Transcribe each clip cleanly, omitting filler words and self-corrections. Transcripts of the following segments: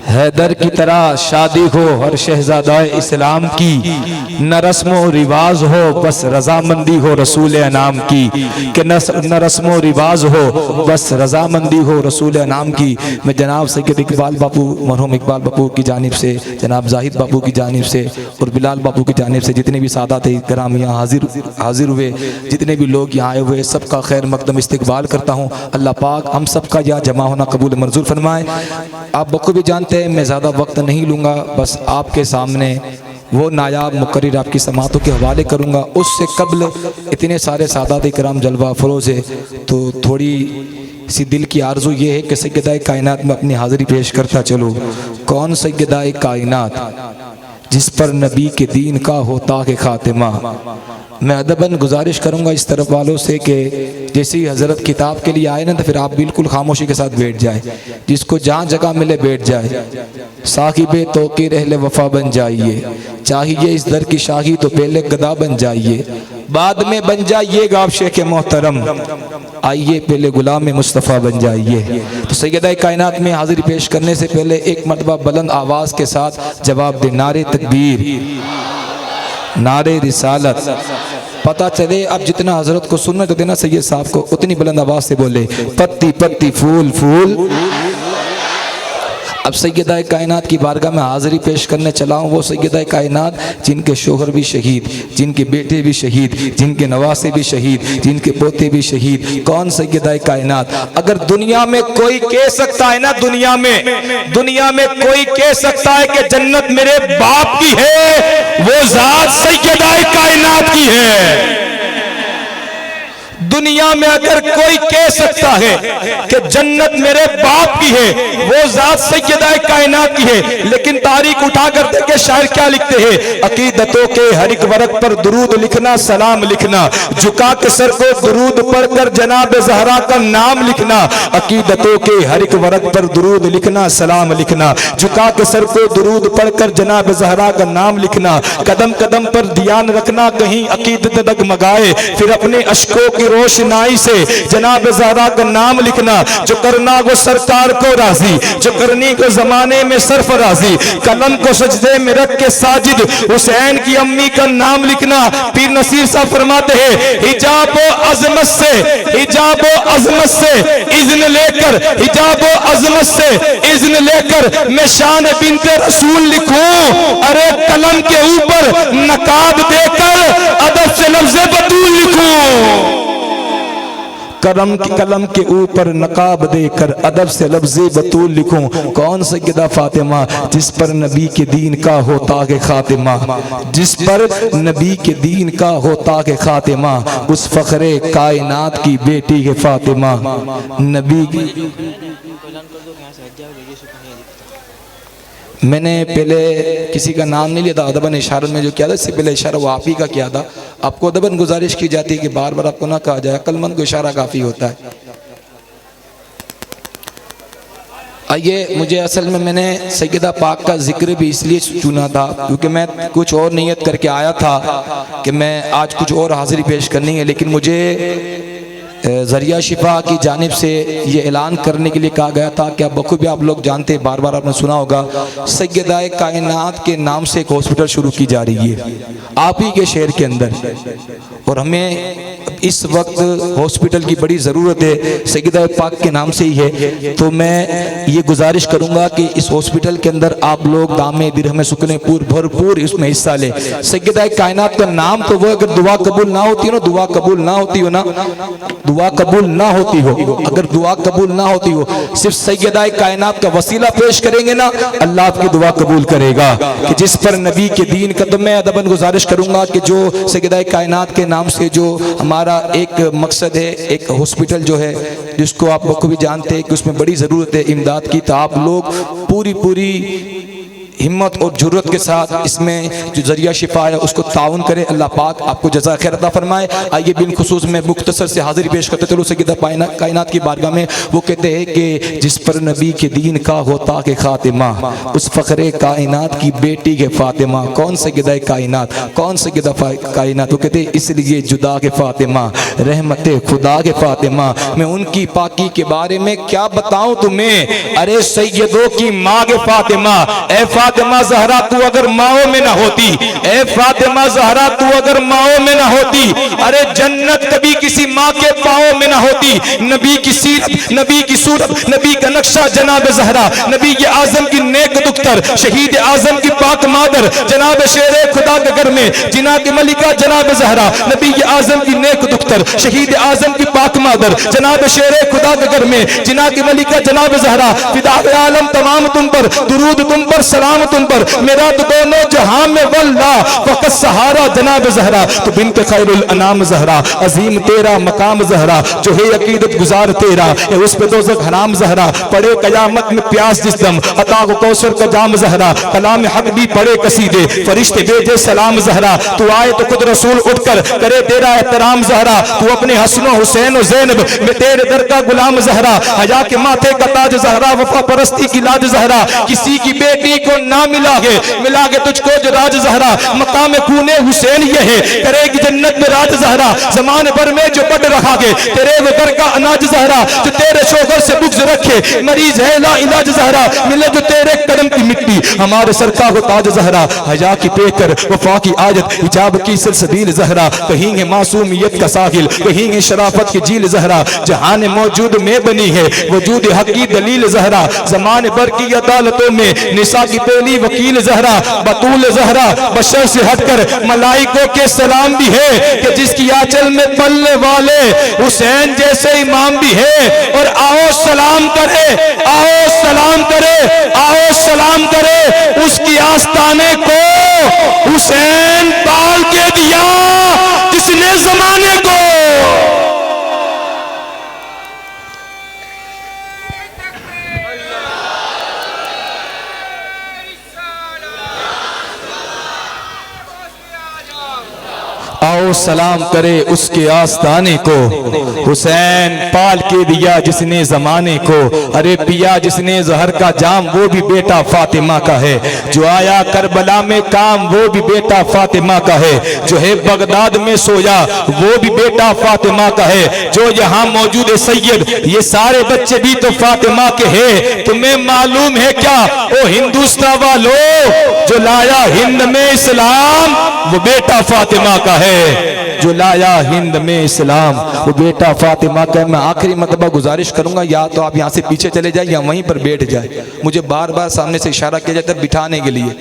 हैदर की तरह शादी हो हर शहजादा इस्लाम की, न रस्म रिवाज हो बस रजामंदी हो रसूल अनाम की, कि न रस्म रिवाज हो बस रजामंदी हो रसूल अनाम की। मैं जनाब सैयद इकबाल बापू, मरहूम इकबाल बापू की जानिब से, जनाब जाहिद बापू की जानिब से और बिलाल बापू की जानिब से जितने भी सादात कराम यहाँ हाजिर हुए, जितने भी लोग यहाँ आए हुए, सबका खैर मकदम इस्तकबाल करता हूँ। अल्लाह पाक हम सबका यहाँ जमा होना कबूल मंजूर फरमाए। आप बखूबी जानते हैं मैं ज़्यादा वक्त नहीं लूँगा, बस आपके सामने वो नायाब मुकर्रिर आपकी समातों के हवाले करूँगा। उससे कबल इतने सारे सादात कराम जलवा फरोज़ है, तो थोड़ी सी दिल की आरज़ू ये है कि सैयदाए कायनात में अपनी हाज़िरी पेश करता चलो। कौन सैयदाए कायनात जिस पर नबी के दीन का होता के खातिमा। मैं अदबन गुजारिश करूँगा इस तरफ वालों से कि जैसे ही हज़रत किताब के लिए आए ना, तो फिर आप बिल्कुल खामोशी के साथ बैठ जाए, जिसको जहाँ जगह मिले बैठ जाए। साहिबे तौक़ीर अहले वफ़ा बन जाइए, चाहिए इस दर की शाही तो पहले गदा बन जाइए, बाद में बन जाइएगा आप शेख मोहतरम, आइए पहले गुलाम मुस्तफ़ा बन जाइए। तो सैयदा कायनात में हाज़िरी पेश करने से पहले एक मरतबा बुलंद आवाज़ के साथ जवाब दे, नारे तकबीर, नारे रिसालत। पता चले अब जितना हजरत को सुनना तो देना सैयद साहब को, उतनी बुलंद आवाज़ से बोले पत्ती पत्ती फूल फूल। अब सैयदा कायनात की बारगाह में हाज़िरी पेश करने चला हूँ, वो सैयदा कायनात जिनके शोहर भी शहीद, जिनके बेटे भी शहीद, जिनके नवासे भी शहीद, जिनके पोते भी शहीद। कौन सैयदा कायनात? अगर दुनिया में कोई कह सकता है ना, दुनिया में कोई कह सकता है कि जन्नत मेरे बाप की है, वो ज़ात सैयदा कायनात की है। दुनिया में अगर कोई कह सकता है कि जन्नत मेरे बाप की है, वो ज़ात सैयदा कायनात की है। लेकिन तारीख उठा कर देखे शायर क्या लिखते हैं, अकीदतों के हर एक वर्क पर दुरूद लिखना, सलाम लिखना, झुका के सर को दुरूद पढ़कर जनाब ज़हरा का नाम लिखना। अकीदतों के हर एक वर्क पर दुरूद लिखना, सलाम लिखना, झुका के सर को दुरूद पढ़कर जनाब ज़हरा का नाम लिखना। कदम कदम पर ध्यान रखना, कहीं अकीदत डगमगाए, फिर अपने अश्कों की रोशनाई से जनाब ज़हरा का नाम लिखना। जो करना वो सरकार को राजी, जो करनी को जमाने में सरफराजी, कलम को सजदे में रख के साजिद हुसैन की अम्मी का नाम लिखना। पीर नसीर साहब फरमाते हैं, हिजाबो अजमत से, हिजाबो अजमत से इज़्न लेकर, हिजाबो अजमत से इज़्न लेकर मैं शान बिन्ते रसूल लिखूं। अरे कलम के ऊपर नकाब देकर अदब से लफ्ज़े बतूल लिखूं। कलम के ऊपर नकाब देकर अदब से लफ्ज़े बतूल लिखूं। कौन सैयदा फातिमा जिस पर नबी के दीन का होता के खातिमा, जिस पर नबी के दीन का होता के खातिमा, उस फ़ख्रे कायनात की बेटी के फातिमा। नबी की मैंने पहले किसी का नाम नहीं लिया था, अदबन इशारत में जो किया था, इससे पहले इशारा वो आप ही का किया था। आपको अदबन गुजारिश की जाती है कि बार बार आपको ना कहा जाए, अक्लमंद को इशारा काफ़ी होता है। आइए, मुझे असल में मैंने सैयदा पाक का जिक्र भी इसलिए चुना था क्योंकि मैं कुछ और नियत करके आया था कि मैं आज कुछ और हाज़िरी पेश करनी है, लेकिन मुझे ज़रिया शिफा की जानिब से ये ऐलान करने के लिए कहा गया था कि अब बखूबी आप लोग जानते हैं, बार बार आपने सुना होगा, सैयदा कायनात के नाम से एक हॉस्पिटल शुरू की जा रही है आप ही के शहर के अंदर, और हमें इस वक्त हॉस्पिटल की बड़ी ज़रूरत है, सैयदा पाक के नाम से ही है। तो मैं ये गुजारिश करूँगा कि इस हॉस्पिटल के अंदर आप लोग दामे दिरहमे सुकने भरपूर इसमें हिस्सा लें। सैयदा कायनात का नाम तो वो, अगर दुआ कबूल ना होती हो ना, दुआ कबूल ना होती हो ना, दुआ कबूल ना होती हो, अगर दुआ कबूल ना होती हो, सिर्फ सैयदा कायनात का वसीला पेश करेंगे ना, अल्लाह आपकी दुआ कबूल करेगा। कि जिस पर नबी के दीन का, तो मैं अदबन गुजारिश करूंगा कि जो सैयदा कायनात के नाम से जो हमारा एक मकसद है, एक हॉस्पिटल जो है जिसको आप बखूबी जानते हैं कि उसमें बड़ी ज़रूरत है इमदाद की, तो आप लोग पूरी हिम्मत और जुर्रत के साथ इसमें जो जरिया शिफा है उसको ताउन करे। अल्लाह पाक आपको जज़ा खैर अता फरमाए। आइए बिलखुसूस में मुख्तसर से हाजिरी पेश करते चलो सैयद कायनात की बारगाह में। वो कहते हैं कि जिस पर नबी के दीन का होता के खातिमा, उस फ़ख्रे कायनात की बेटी के फातिमा। कौन सैयद कायनात, कौन सैयद कायनात? वो कहते हैं इसलिए जुदा के फातिमा, रहमत खुदा के फातिमा। मैं उनकी पाकी के बारे में क्या बताऊं तुम्हें, अरे सैयदों की माँ के फातिमा। ए फातिमा ज़हरा तू अगर माओ में ना होती, ए फातिमा ज़हरा तू अगर माओ में ना होती, अरे जन्नत कभी किसी माँ के पाओ में ना होती। नबी की सीरत, नबी की सूरत, नबी का नक्शा जनाब ज़हरा, नबी के आज़म की नेक दुख्तर, शहीद आज़म की पाक मादर, जनाब शेरे खुदा के घर में जिना की मलिका जनाब ज़हरा, नबी के आज़म की नेक दुख्तर, शहीद आज़म की पाक मादर, जनाब शेरे खुदा के घर में जिना की मलिका जनाब ज़हरा। फिदा आलम तमाम तुम पर, दुरूद तुम पर, सलाम तुम पर, मेरा तो दोनों जहां में वल्ला फकत सहारा जनाब ज़हरा। तो बिन्त खैरुल अनाम ज़हरा, अजीम तेरा मकाम ज़हरा, जो है अकीदत गुजार तेरा, उस पे दोज़ख हराम ज़हरा। पड़े कयामत में प्यास जिस दम, अता को कौसर का जाम ज़हरा। कलाम हक भी पड़े कसीदे, फरिश्ते भेजे सलाम ज़हरा। तू आए तो खुद रसूल उठकर करे तेरा एहतराम ज़हरा। तू अपने हसनो हुसैन और ज़ैनब में तेरे दर का गुलाम ज़हरा। हया के माथे का ताज ज़हरा, वफा परस्ती की लाज ज़हरा। किसी की बेटी को ना मिला के तुझको जो राज ज़हरा। मकाम खूने हुसैन ये है, करेगी जन्नत में राज ज़हरा। ज़माने भर में जो बढ़ रखा के तेरे वगर का अनाज ज़हरा। जो तेरे शोगर से बुग़्ज़ रखे, मरीज है ला इलाज ज़हरा। मिले जो तेरे कदम की मिट्टी, हमारे सरका को ताज ज़हरा। हया की पेकर वफा की आयत, हिजाब की सिलसिल ज़हरा। कहीं मासूमियत का साहिल, कहीं शराफत की झील ज़हरा। जहान मौजूद में बनी है वजूद हक की दलील ज़हरा। ज़माने भर की अदालतों में निसा की पहली वकील ज़हरा। बतूल ज़हरा बशर से हटकर मलाइकों के सलाम भी है, कि जिसकी आंचल में पलने वाले हुसैन जैसे इमाम भी है। और आओ सलाम करे, आओ सलाम करे, आओ सलाम करे उसकी आस्ताने को, हुसैन पाल के दिया जिसने जमाने को। आओ सलाम करे उसके आस्ताने को, हुसैन पाल के दिया जिसने जमाने को। अरे पिया जिसने जहर का जाम वो भी बेटा फातिमा का है। जो आया करबला में काम वो भी बेटा फातिमा का है। जो है बगदाद में सोया वो भी बेटा फातिमा का है। जो यहाँ मौजूद है सैयद, ये सारे बच्चे भी तो फातिमा के हैं। तुम्हें मालूम है क्या ओ हिंदुस्तान वालों, जो लाया हिंद में इस्लाम वो बेटा फातिमा का है। जो लाया हिंद में इस्लाम वो बेटा फातिमा का है। मैं आखिरी मरतबा गुजारिश करूंगा, या तो आप यहाँ से पीछे चले जाए या वहीं पर बैठ जाए। मुझे बार बार सामने से इशारा किया जाता है बिठाने के लिए।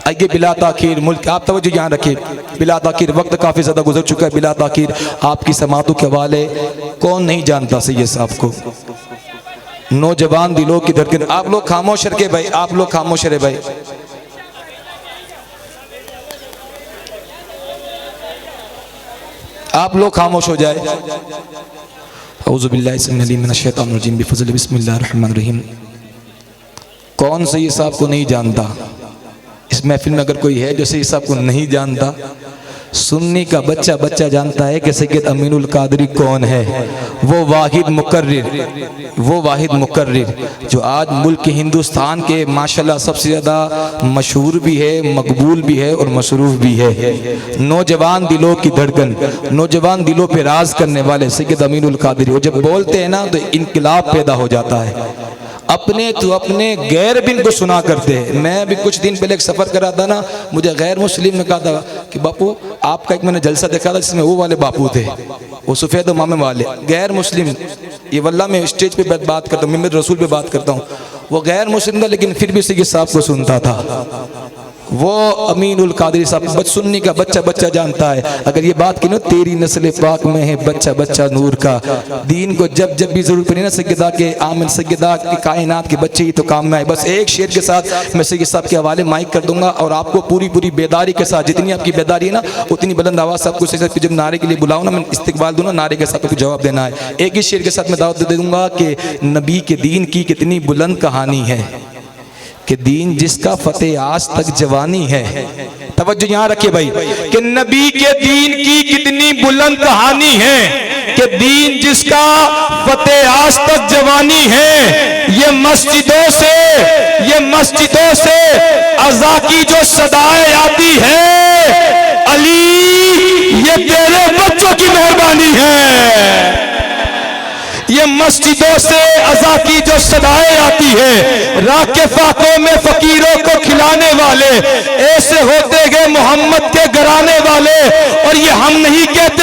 आइए बिला ताखीर मुल्क, आप तवज्जो यहाँ रखिए। बिला ताखीर वक्त काफ़ी ज़्यादा गुजर चुका है। बिला ताखीर आपकी समातों के हवाले कौन नहीं जानता सैयद साहब को। नौजवान दिलों की धड़कन। आप लोग खामोश रहे भाई, आप लोग खामोश रहे भाई। आप लोग खामोश हो जाए। औज़ु बिल्लाहि मिनश शैतानिर रजीम बिफज़्ल बिस्मिल्लाहिर रहमानिर रहीम। कौन से ये साहब को नहीं जानता? इस महफिल में अगर कोई है जो सैयद साहब को नहीं जानता, सुन्नी का बच्चा बच्चा जानता है कि सैयद अमीनुल कादरी कौन है। वो वाहिद मुकर्रिर जो आज मुल्क हिंदुस्तान के माशाल्लाह सबसे ज़्यादा मशहूर भी है, मकबूल भी है और मसरूफ़ भी है। नौजवान दिलों की धड़कन, नौजवान दिलों पे राज करने वाले सैयद अमीनुल कादरी। वो जब बोलते हैं ना तो इनकलाब पैदा हो जाता है। अपने तो अपने गैर बिन को सुना करते हैं। मैं भी कुछ दिन पहले एक सफ़र करा था ना, मुझे गैर मुस्लिम ने कहा था कि बापू आपका एक मैंने जलसा देखा था जिसमें वो वाले बापू थे, वो सफ़ेद मामे वाले गैर मुस्लिम। ये वल्लाह मैं स्टेज पे बात करता हूँ, मिम्बर रसूल पे बात करता हूँ। वो गैर मुस्लिम था लेकिन फिर भी सैयद साहब को सुनता था। वो अमीनुल कादरी साहब सुन्नी का बच्चा बच्चा जानता है। अगर ये बात की ना तेरी नस्ल पाक में है बच्चा बच्चा नूर का, दीन को जब जब भी जरूरत पड़ी ना सैयदा के आमिन सैयदा की कायनात के बच्चे ही तो काम में आए। बस एक शेर के साथ मैं सैयद साहब के हवाले माइक कर दूंगा और आपको पूरी पूरी बेदारी के साथ, जितनी आपकी बेदारी है ना उतनी बुलंद आवाज़ आपको जब नारे के लिए बुलाओ ना, मैं इस्तिकबाल दूँ ना, नारे के साथ आपको जवाब देना है। एक ही शेर के साथ मैं दावत दे दूंगा कि नबी के दीन की कितनी बुलंद कहानी है, कि दीन जिसका फतेह आज तक जवानी है। तवज्जो यहाँ रखिए भाई कि नबी के दीन की कितनी बुलंद कहानी है कि दीन जिसका फतेह आज तक जवानी है। ये मस्जिदों से अज़ा की जो सदाएं आती है, अली ये तेरे बच्चों की मेहरबानी है। ये मस्जिदों से अज़ा की जो सदाएं आती है, राके फाकों में फकीरों को खिलाने वाले ऐसे होते गए मोहम्मद के घराने वाले। और ये हम नहीं कहते